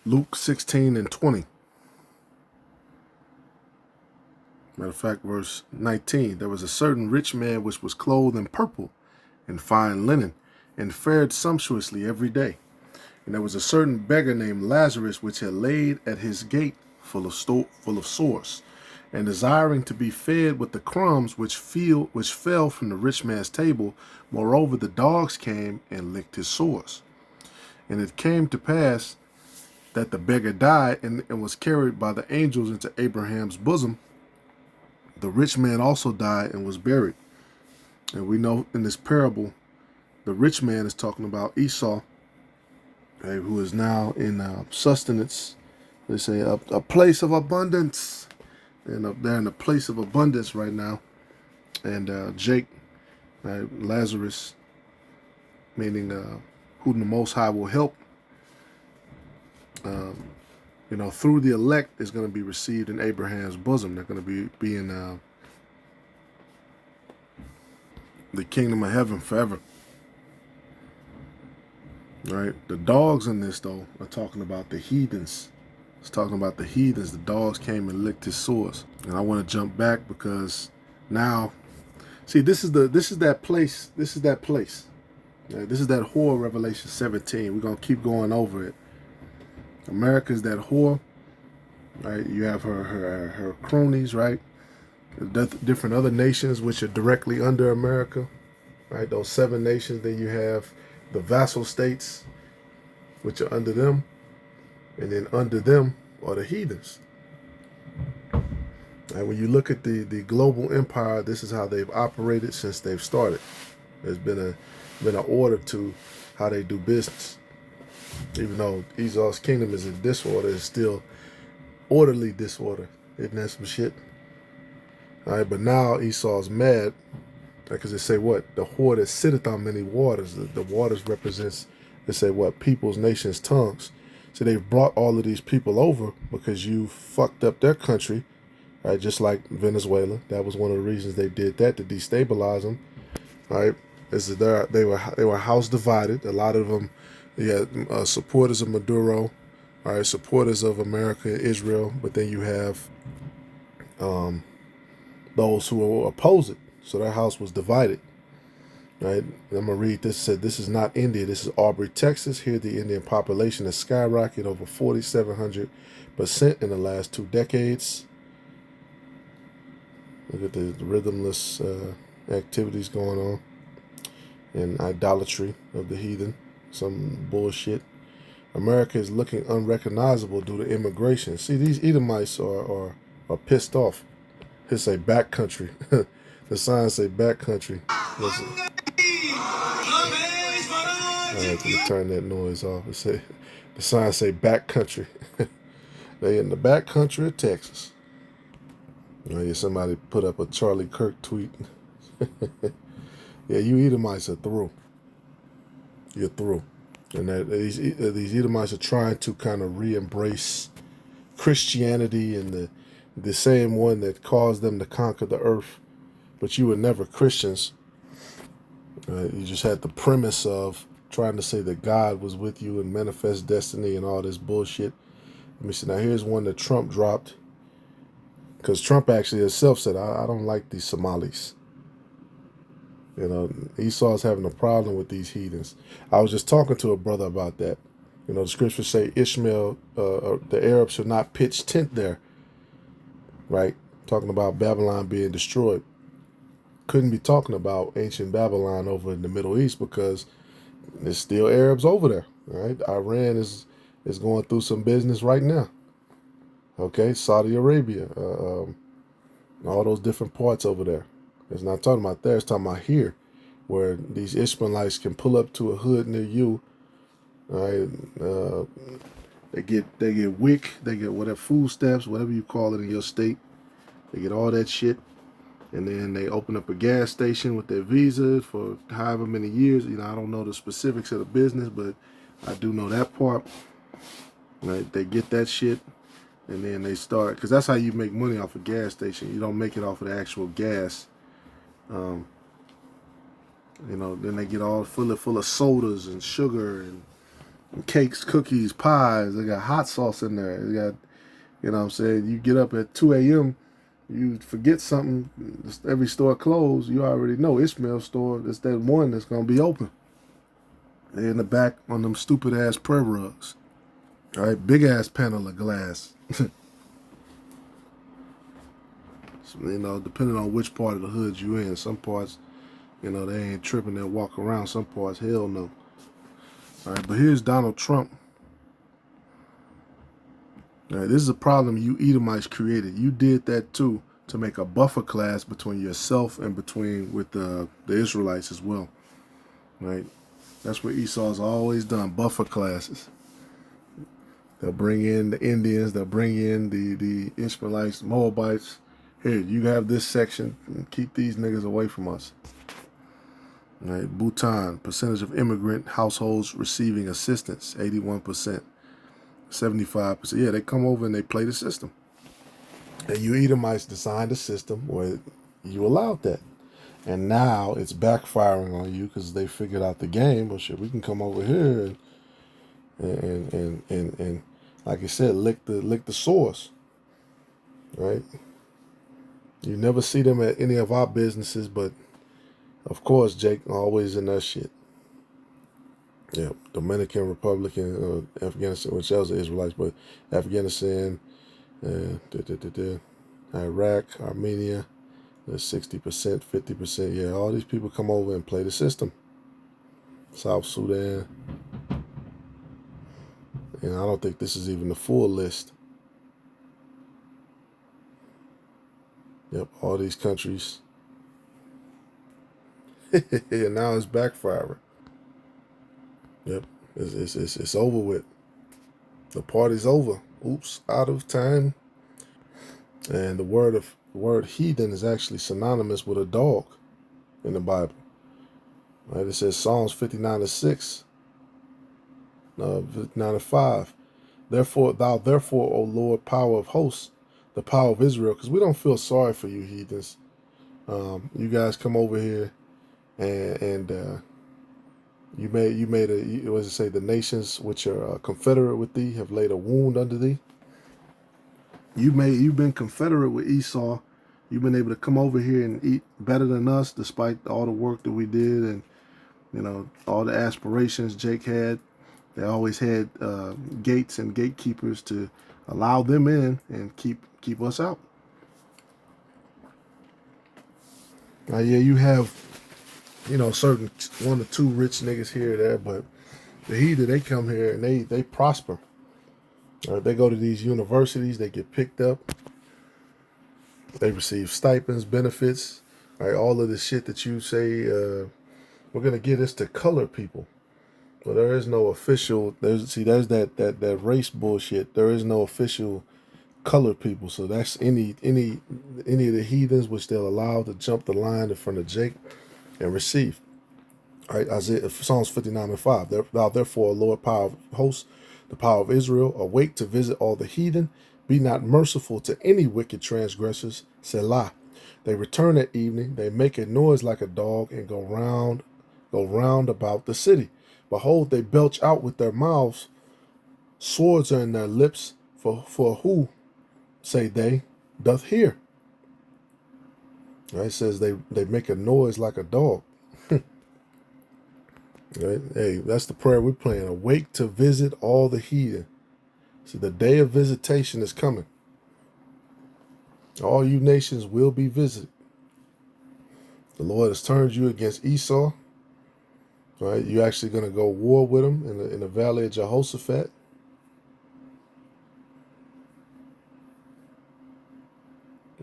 Luke 16:20. Matter of fact, verse 19. There was a certain rich man which was clothed in purple and fine linen, and fared sumptuously every day. And there was a certain beggar named Lazarus, which had laid at his gate full of sores, and desiring to be fed with the crumbs which fell from the rich man's table. Moreover, the dogs came and licked his sores. And it came to pass that the beggar died and was carried by the angels into Abraham's bosom. The rich man also died and was buried. And we know in this parable, the rich man is talking about Esau, who is now in sustenance. They say a place of abundance. And up there in a place of abundance right now. And Jake, Lazarus, meaning who the Most High will help, through the elect, is going to be received in Abraham's bosom. They're going to be in the kingdom of heaven forever. Right? The dogs in this, though, are talking about the heathens. It's talking about the heathens. The dogs came and licked his sores. And I want to jump back because now, see, this is that place. This is that place. Right? This is that whore, Revelation 17. We're going to keep going over it. America's that whore. Right? You have her cronies, right? Different other nations which are directly under America. Right? Those 7 nations. Then you have the vassal states, which are under them. And then under them are the heathens. And when you look at the global empire, this is how they've operated since they've started. There's been an order to how they do business. Even though Esau's kingdom is in disorder, it's still orderly disorder. Isn't that some shit? All right, but now Esau's mad because they say what? The whore that sitteth on many waters. The waters represents, they say what? Peoples, nations, tongues. So they've brought all of these people over because you fucked up their country, right? Just like Venezuela. That was one of the reasons they did that, to destabilize them, right? Is that they were house divided. A lot of them, you had supporters of Maduro, all right, supporters of America and Israel, but then you have those who oppose it. So their house was divided. Right, and I'm gonna read this. It said, "This is not India. This is Aubrey, Texas. Here, the Indian population has skyrocketed over 4,700% in the last 2 decades. Look at the rhythmless activities going on and idolatry of the heathen. Some bullshit. America is looking unrecognizable due to immigration. See, these Edomites are pissed off. They say back country. The signs say back country. Listen. I have to turn that noise off. It say, the signs say back country. They in the back country of Texas. Somebody put up a Charlie Kirk tweet. Yeah, you Edomites are through. You're through. And these Edomites are trying to kind of re-embrace Christianity and the same one that caused them to conquer the earth. But you were never Christians. You just had the premise of trying to say that God was with you and manifest destiny and all this bullshit. Let me see. Now, here's one that Trump dropped. Because Trump actually himself said, I don't like these Somalis. Esau's having a problem with these heathens. I was just talking to a brother about that. The scriptures say Ishmael, the Arabs should not pitch tent there. Right? Talking about Babylon being destroyed. Couldn't be talking about ancient Babylon over in the Middle East because there's still Arabs over there. Right? Iran is going through some business right now. Okay, Saudi Arabia, all those different parts over there. It's not talking about there. It's talking about here, where these Ishmaelites can pull up to a hood near you. Right? They get WIC, they get whatever food stamps, whatever you call it in your state. They get all that shit, and then they open up a gas station with their visa for however many years. I don't know the specifics of the business, but I do know that part. Right? They get that shit. And then they start, because that's how you make money off a gas station. You don't make it off of the actual gas. Then they get all full of sodas and sugar and cakes, cookies, pies. They got hot sauce in there. They got, you know what I'm saying? You get up at 2 a.m., you forget something, every store closed, you already know Ishmael store, it's that one that's going to be open. They're in the back on them stupid ass prayer rugs. All right, big ass panel of glass. So, you know, depending on which part of the hood you in, some parts, you know, they ain't tripping, they'll walk around. Some parts, hell no. All right, but here's Donald Trump. All right, this is a problem you Edomites created. You did that too, to make a buffer class between yourself and with the Israelites as well. Right? That's what Esau's always done, buffer classes. They'll bring in the Indians, they'll bring in the Ishmaelites, Moabites. Here, you have this section, keep these niggas away from us. Right? Bhutan, percentage of immigrant households receiving assistance, 81%. 75%. Yeah, they come over and they play the system. And you Edomites designed a system where you allowed that. And now it's backfiring on you because they figured out the game. Well, shit, we can come over here and like I said, lick the source. Right? You never see them at any of our businesses, but of course, Jake always in that shit. Yeah, Dominican Republic, Afghanistan, which else are Israelites, but Afghanistan, Iraq, Armenia, 60%, 50%. Yeah, all these people come over and play the system. South Sudan. And I don't think this is even the full list. Yep, all these countries. Yeah, now it's backfiring. Yep, it's over with. The party's over. Oops, out of time. And the word heathen is actually synonymous with a dog in the Bible. Right? It says Psalms 59:6, 59:5. Therefore, O Lord, power of hosts, the power of Israel, because we don't feel sorry for you heathens. You guys come over here and you made what does it say? The nations which are confederate with thee have laid a wound under thee. You've been confederate with Esau. You've been able to come over here and eat better than us, despite all the work that we did and, you know, all the aspirations Jake had. They always had gates and gatekeepers to allow them in and keep us out. Now, yeah, you have, you know, certain 1 or 2 rich niggas here or there, but the heathen, they come here and they prosper. They go to these universities, they get picked up, they receive stipends, benefits, right? All of the shit that you say, we're gonna give this to colored people. Well, there is no official. There's that race bullshit. There is no official colored people. So that's any of the heathens which they'll allow to jump the line in front of Jake and receive. All right, Isaiah, Psalms 59:5. Thou therefore, Lord, power of hosts, the power of Israel, awake to visit all the heathen. Be not merciful to any wicked transgressors. Selah. They return at evening. They make a noise like a dog and go round about the city. Behold, they belch out with their mouths. Swords are in their lips. For who, say they, doth hear? Right, it says they make a noise like a dog. Right? Hey, that's the prayer we're praying. Awake to visit all the heathen. See, the day of visitation is coming. All you nations will be visited. The Lord has turned you against Esau. Right? You're actually going to go war with him in the valley of Jehoshaphat.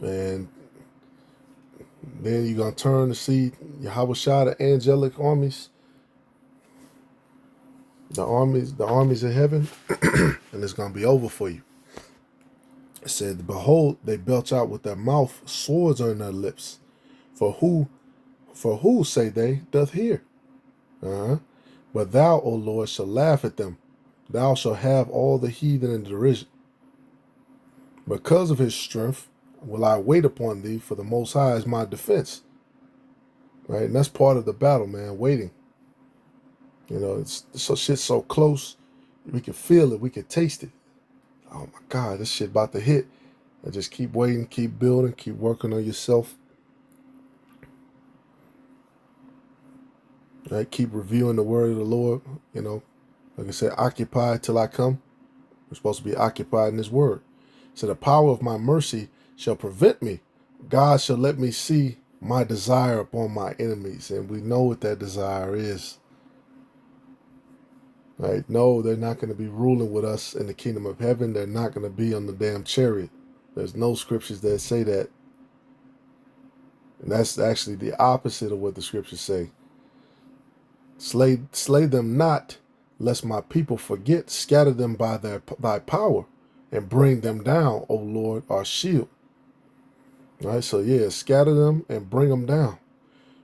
And then you're going to turn to see Yahweh Shah, the angelic armies. The armies of heaven. And it's going to be over for you. It said, behold, they belch out with their mouth. Swords are in their lips. For who, say they, doth hear? But thou, O Lord, shalt laugh at them. Thou shalt have all the heathen in derision. Because of his strength will I wait upon thee, for the Most High is my defense. Right? And that's part of the battle, man, waiting. You know, it's so shit's so close. We can feel it. We can taste it. Oh my God, this shit about to hit. And just keep waiting, keep building, keep working on yourself. Right? Keep reviewing the word of the Lord. You know, like I said, occupy till I come. We're supposed to be occupied in his word. So the power of my mercy shall prevent me. God shall let me see my desire upon my enemies. And we know what that desire is. Right? No, they're not going to be ruling with us in the kingdom of heaven. They're not going to be on the damn chariot. There's no scriptures that say that. And that's actually the opposite of what the scriptures say. Slay them not, lest my people forget. Scatter them by thy power, and bring them down, O Lord, our shield. Right? So yeah, scatter them and bring them down.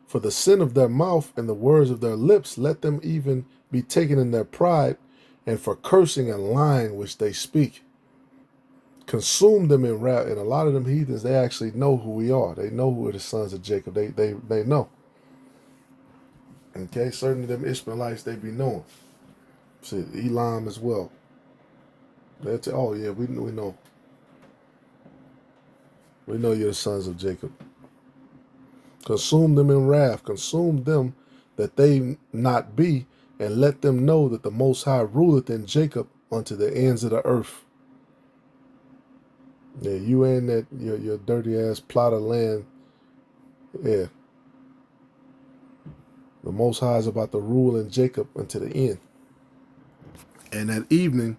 For the sin of their mouth and the words of their lips, let them even be taken in their pride, and for cursing and lying which they speak. Consume them in wrath. And a lot of them heathens, they actually know who we are. They know who are the sons of Jacob. They know. Okay, certain of them Ishmaelites, they be knowing. See, Elam as well. That's oh yeah, we know. We know you're the sons of Jacob. Consume them in wrath. Consume them that they not be, and let them know that the Most High ruleth in Jacob unto the ends of the earth. Yeah, you ain't that your dirty ass plot of land. Yeah. The Most High is about to rule in Jacob unto the end. And at evening,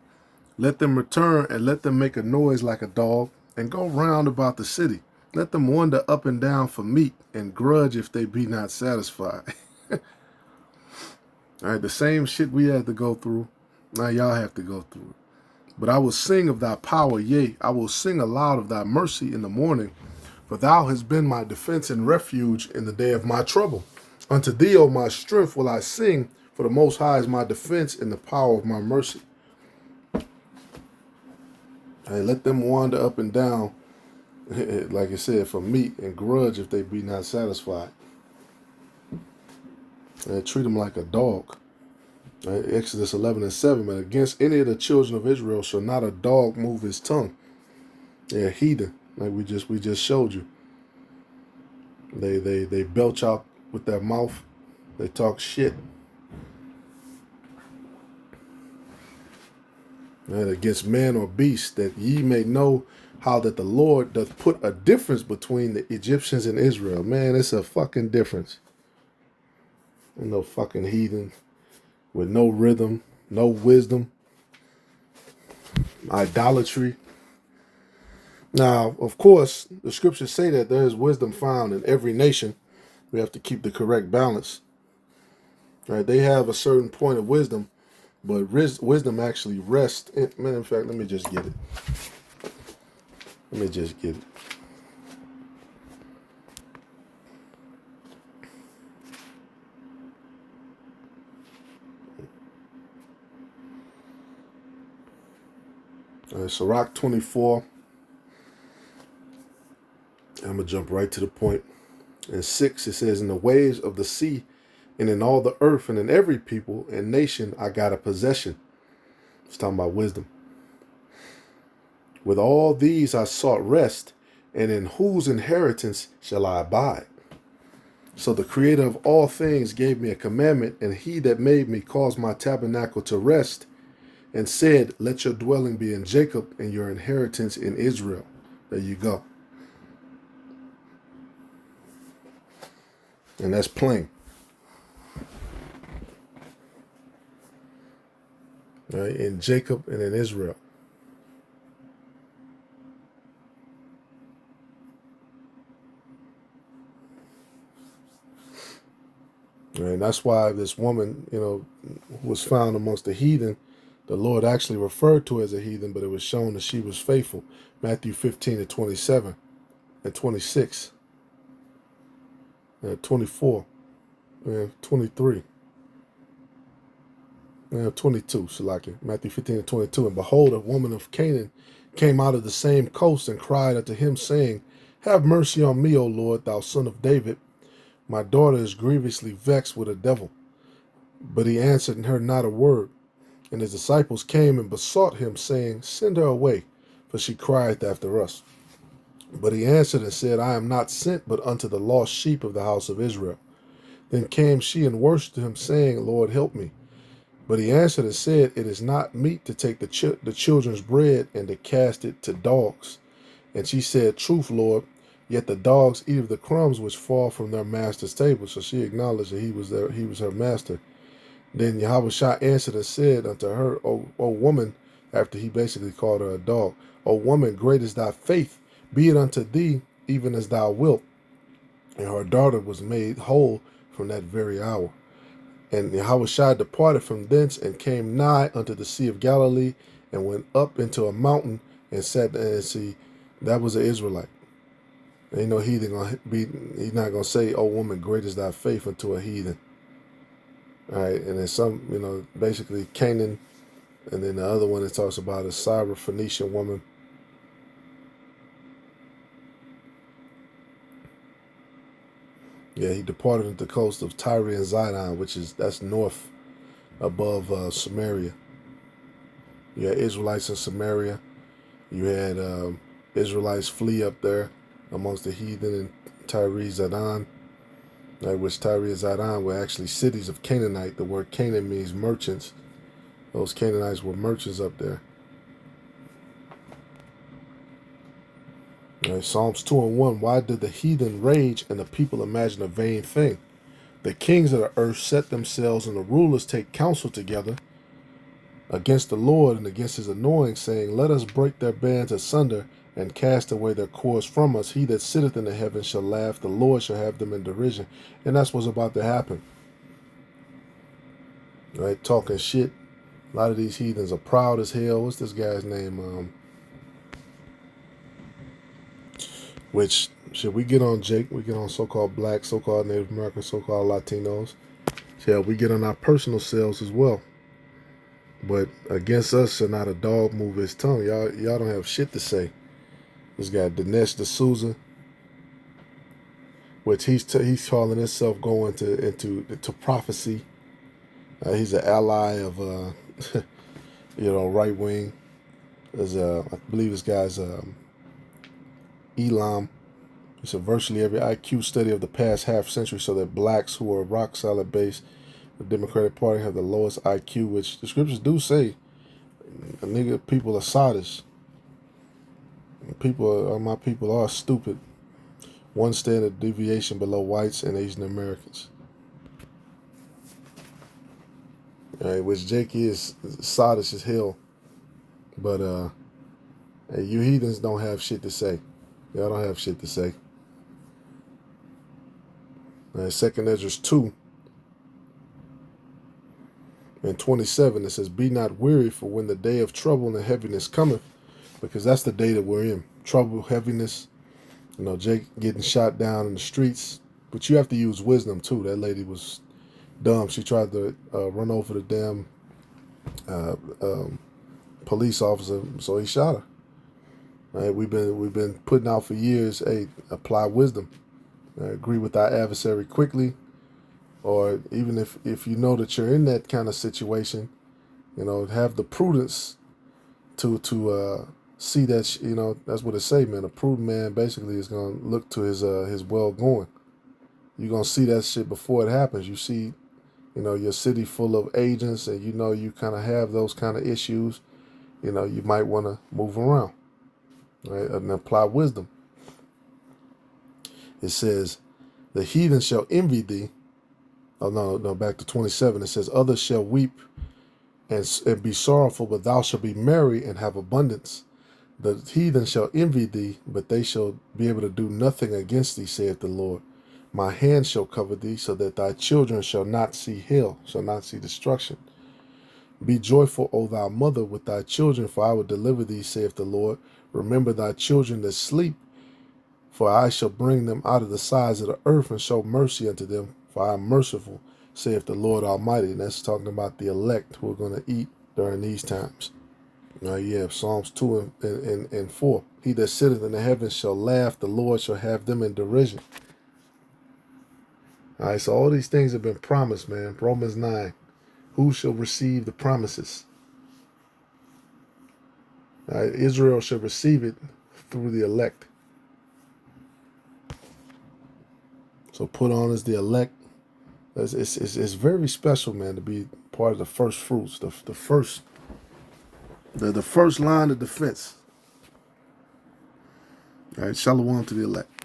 let them return, and let them make a noise like a dog, and go round about the city. Let them wander up and down for meat, and grudge if they be not satisfied. All right, the same shit we had to go through, now y'all have to go through it. But I will sing of thy power, yea, I will sing aloud of thy mercy in the morning, for thou hast been my defense and refuge in the day of my trouble. Unto thee, O my strength, will I sing, for the Most High is my defense and the power of my mercy. Hey, let them wander up and down, like I said, for meat, and grudge if they be not satisfied. And treat them like a dog. Exodus 11:7. And against any of the children of Israel shall not a dog move his tongue. They're heathen, like we just showed you. They belch out with their mouth. They talk shit. And against man or beast, that ye may know how that the Lord doth put a difference between the Egyptians and Israel. Man, it's a fucking difference. No fucking heathen with no rhythm, no wisdom, idolatry. Now, of course, the scriptures say that there is wisdom found in every nation. We have to keep the correct balance. Right? They have a certain point of wisdom, but wisdom actually rests in, man, in fact, let me just get it. Let me just get it. Sirach 24. I'm going to jump right to the point. In 6, it says, in the waves of the sea, and in all the earth, and in every people and nation, I got a possession. It's talking about wisdom. With all these I sought rest, and in whose inheritance shall I abide? So the Creator of all things gave me a commandment, and he that made me caused my tabernacle to rest, and said, let your dwelling be in Jacob, and your inheritance in Israel. There you go. And that's plain. Right? In Jacob and in Israel. And that's why this woman, who was found amongst the heathen, the Lord actually referred to her as a heathen, but it was shown that she was faithful. Matthew 15:27 and 26 and 24 and 23 and 22. Shalakia. Matthew 15:22. And behold, a woman of Canaan came out of the same coast and cried unto him, saying, have mercy on me, O Lord, thou son of David. My daughter is grievously vexed with a devil. But he answered her not a word. And his disciples came and besought him, saying, Send her away, for she crieth after us. But he answered and said, I am not sent but unto the lost sheep of the house of Israel. Then came she and worshipped him, saying, Lord, help me. But he answered and said, It is not meet to take the children's bread and to cast it to dogs. And she said, Truth, Lord, yet the dogs eat of the crumbs which fall from their master's table. So she acknowledged that he was her master. Then Yahushua answered and said unto her, O woman, after he basically called her a dog, O woman, great is thy faith, be it unto thee even as thou wilt. And her daughter was made whole from that very hour. And Yahushua departed from thence and came nigh unto the Sea of Galilee and went up into a mountain and sat and see, that was an Israelite. Ain't no heathen gonna be, he's not gonna say, O woman, great is thy faith unto a heathen. All right, and then some, basically Canaan, and then the other one it talks about a Syrophoenician woman. Yeah, he departed into the coast of Tyre and Zidon, that's north above Samaria. You had Israelites in Samaria. You had Israelites flee up there amongst the heathen in Tyre Zidon, which Tyre and Zidon were actually cities of Canaanite. The word Canaan means merchants. Those Canaanites were merchants up there. Psalms 2:1. Why did the heathen rage and the people imagine a vain thing? The kings of the earth set themselves and the rulers take counsel together against the Lord and against his anointing, saying, Let us break their bands asunder and cast away their cords from us. He that sitteth in the heavens shall laugh, the Lord shall have them in derision. And that's what's about to happen. Right? Talking shit. A lot of these heathens are proud as hell. What's this guy's name? Which, should we get on Jake? We get on so-called black, so-called Native American, so-called Latinos. Yeah, we get on our personal selves as well. But against us shall not a dog move his tongue. Y'all don't have shit to say. This guy Dinesh D'Souza, which he's calling himself going into prophecy. He's an ally of right wing. There's I believe this guy's Elam. It's a virtually every IQ study of the past half century, so that blacks who are rock solid base, the Democratic Party have the lowest IQ, which the scriptures do say. People are sottish. My people are stupid. One standard deviation below whites and Asian Americans. All right, which Jake is sottish as hell. But hey, you heathens don't have shit to say. Y'all don't have shit to say. All right, 2 Ezra 2 and 27, it says, Be not weary, for when the day of trouble and heaviness cometh, because that's the day that we're in. Trouble, heaviness, Jake getting shot down in the streets. But you have to use wisdom too. That lady was dumb. She tried to run over the damn police officer, so he shot her. Right? We've been putting out for years, hey, apply wisdom. Agree with our adversary quickly, or even if you know that you're in that kind of situation, have the prudence to see that that's what it say, man. A prudent man basically is gonna look to his well going. You're gonna see that shit before it happens. You see, your city full of agents, and you kind of have those kind of issues. You might want to move around, right, and apply wisdom. It says, the heathen shall envy thee. Oh, no, back to 27. It says, others shall weep and be sorrowful, but thou shalt be merry and have abundance. The heathen shall envy thee, but they shall be able to do nothing against thee, saith the Lord. My hand shall cover thee, so that thy children shall not see hell, shall not see destruction. Be joyful, O thou mother, with thy children, for I will deliver thee, saith the Lord. Remember thy children that sleep, for I shall bring them out of the sides of the earth and show mercy unto them, for I am merciful, saith the Lord Almighty. And that's talking about the elect who are going to eat during these times. Now you have Psalms 2 and 4. He that sitteth in the heavens shall laugh, the Lord shall have them in derision. All right, so all these things have been promised, man. Romans 9. Who shall receive the promises? Israel should receive it through the elect. So put on as the elect. It's very special, man, to be part of the first fruits, the first line of defense. All right, shalom to the elect.